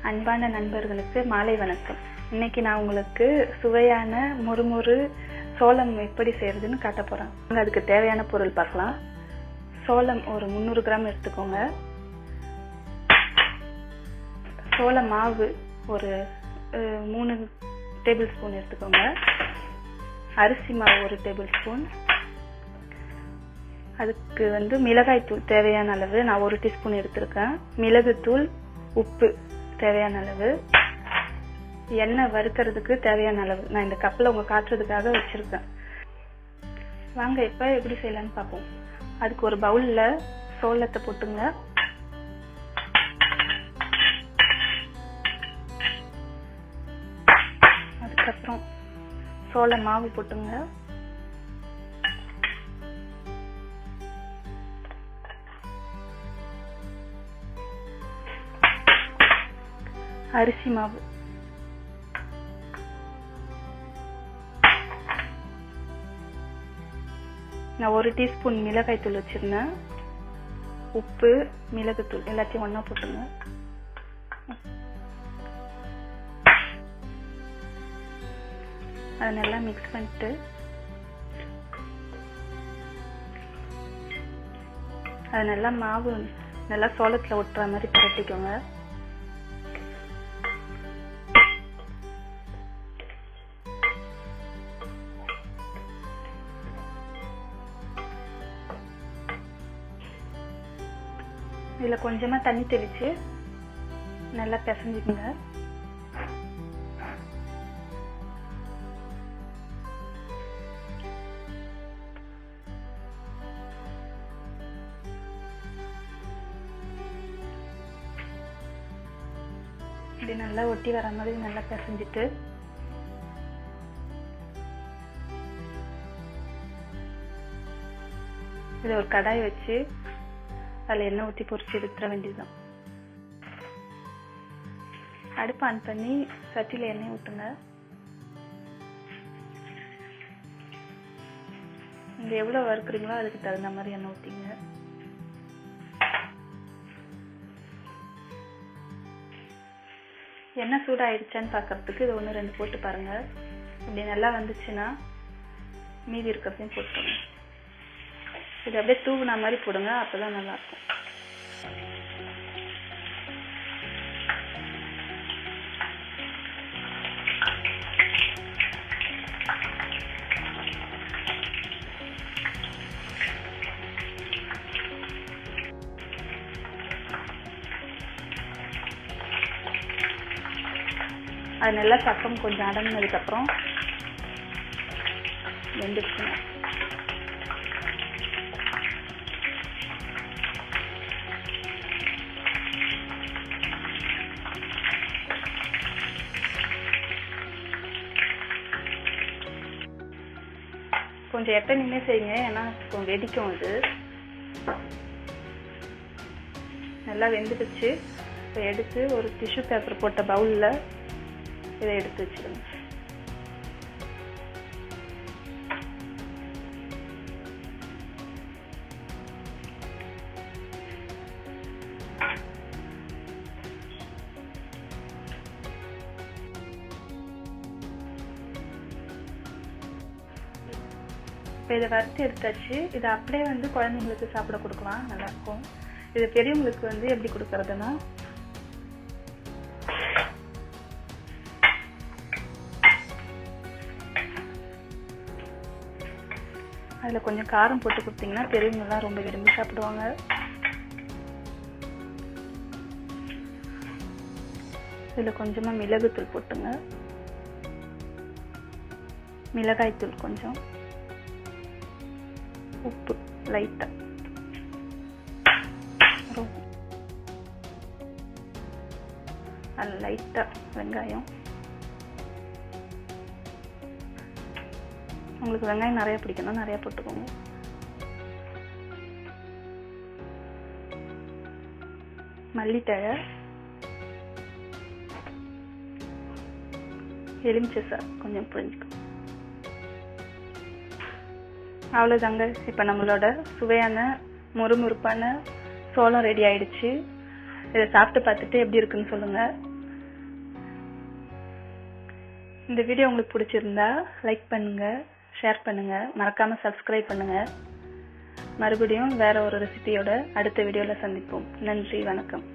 அன்பான நண்பர்களுக்கு மாலை வணக்கம். இன்னைக்கு நான் உங்களுக்கு சுவையான முறுமுறு சோளம் எப்படி செய்யறதுன்னு காட்ட போறேன். அதுக்கு தேவையான பொருள் பார்க்கலாம். சோளம் ஒரு 300 கிராம் எடுத்துக்கோங்க. சோள மாவு ஒரு 3 டேபிள் ஸ்பூன் எடுத்துக்கோங்க. அரிசி மாவு 1 டேபிள் ஸ்பூன். அதுக்கு மிளகாய் தூள் தேவையான அளவு நான் 1 டீஸ்பூன் எடுத்திருக்கேன். மிளகு தூள், உப்பு தேவையான அளவு, எண்ணெய் வறுக்கிறதுக்கு தேவையான அளவு நான் இந்த கப்பில் உங்க காட்டுறதுக்காக வச்சிருக்கேன். வாங்க இப்ப எப்படி செய்யலாம்னு பார்ப்போம். அதுக்கு ஒரு பவுல்ல சோளத்தை போட்டுங்க. அதுக்கப்புறம் சோள மாவு போட்டுங்க. அரிசி மாவு, நான் 1 டீஸ்பூன் மிளகாய் தூள் வச்சிருந்தேன். உப்பு, மிளகு தூள் எல்லாத்தையும் ஒண்ணா போட்டுங்க. அதை நல்லா மிக்ஸ் பண்ணிட்டு அது நல்லா மாவு நல்லா சோளத்துல ஒட்டுற மாதிரி பரட்டிக்கோங்க. இதுல கொஞ்சமா தண்ணி தெளிச்சு நல்லா பிசைஞ்சுக்குங்க. இது நல்லா ஒட்டி வர மாதிரி நல்லா பிசைஞ்சிட்டு இதை ஒரு கடாய் வச்சு அதில் எண்ணெய் ஊற்றி பொரிச்சு எடுத்துட வேண்டியதுதான். அடுப்பு ஆன் பண்ணி சட்டியில் எண்ணெய் ஊற்றுங்க. நீங்கள் எவ்வளோ வறுக்குறீங்களோ அதுக்கு தகுந்த மாதிரி எண்ணெய் ஊற்றிங்க. எண்ணெய் சூடாயிடுச்சான்னு பார்க்கறதுக்கு இது 1 2 போட்டு பாருங்க. இப்படி நல்லா வந்துச்சுன்னா மீதி இருக்கிறதையும் போட்டுருங்க. இது அப்படியே தூவுனா மாதிரி போடுங்க, அப்பதான் நல்லா இருக்கும். அது நல்லா பக்கம் கொஞ்சம் அடங்கினதுக்கு அப்புறம் வெந்துச்சுங்க. கொஞ்சம் எட்ட நின்று செய்யுங்க, ஏன்னா கொஞ்சம் வெடிக்கும். அது நல்லா வெந்துடுச்சு. இப்போ எடுத்து ஒரு டிஷ்யூ பேப்பர் போட்ட பவுல்ல இதை எடுத்து வச்சிடுங்க. இப்போ இதை வறுத்து எடுத்தாச்சு. இதை அப்படியே குழந்தைங்களுக்கு சாப்பிட கொடுக்கலாம், நல்லா இருக்கும். இது பெரியவங்களுக்கு எப்படி கொடுக்கறதுன்னா, அதுல கொஞ்சம் காரம் போட்டு கொடுத்தீங்கன்னா பெரியவங்க எல்லாம் ரொம்ப விரும்பி சாப்பிடுவாங்க. இதுல கொஞ்சமா மிளகு தூள் போட்டுங்க. மிளகாய் தூள் கொஞ்சம், உப்பு லைட்டா, லைட்டா வெங்காயம். உங்களுக்கு வெங்காயம் நிறைய பிடிக்கணும், நிறைய போட்டுக்கோங்க. மல்லித்தழை, எலுமிச்சை சாறு கொஞ்சம் புரிஞ்சுக்கணும். அவ்வளோதாங்க. இப்போ நம்மளோட சுவையான முறுமுறுப்பான சோளம் ரெடி ஆயிடுச்சு. இதை சாப்பிட்டு பார்த்துட்டு எப்படி இருக்குன்னு சொல்லுங்க. இந்த வீடியோ உங்களுக்கு பிடிச்சிருந்தா லைக் பண்ணுங்க, ஷேர் பண்ணுங்க, மறக்காம சப்ஸ்கிரைப் பண்ணுங்க. மறுபடியும் வேற ஒரு ரெசிபியோட அடுத்த வீடியோல சந்திப்போம். நன்றி, வணக்கம்.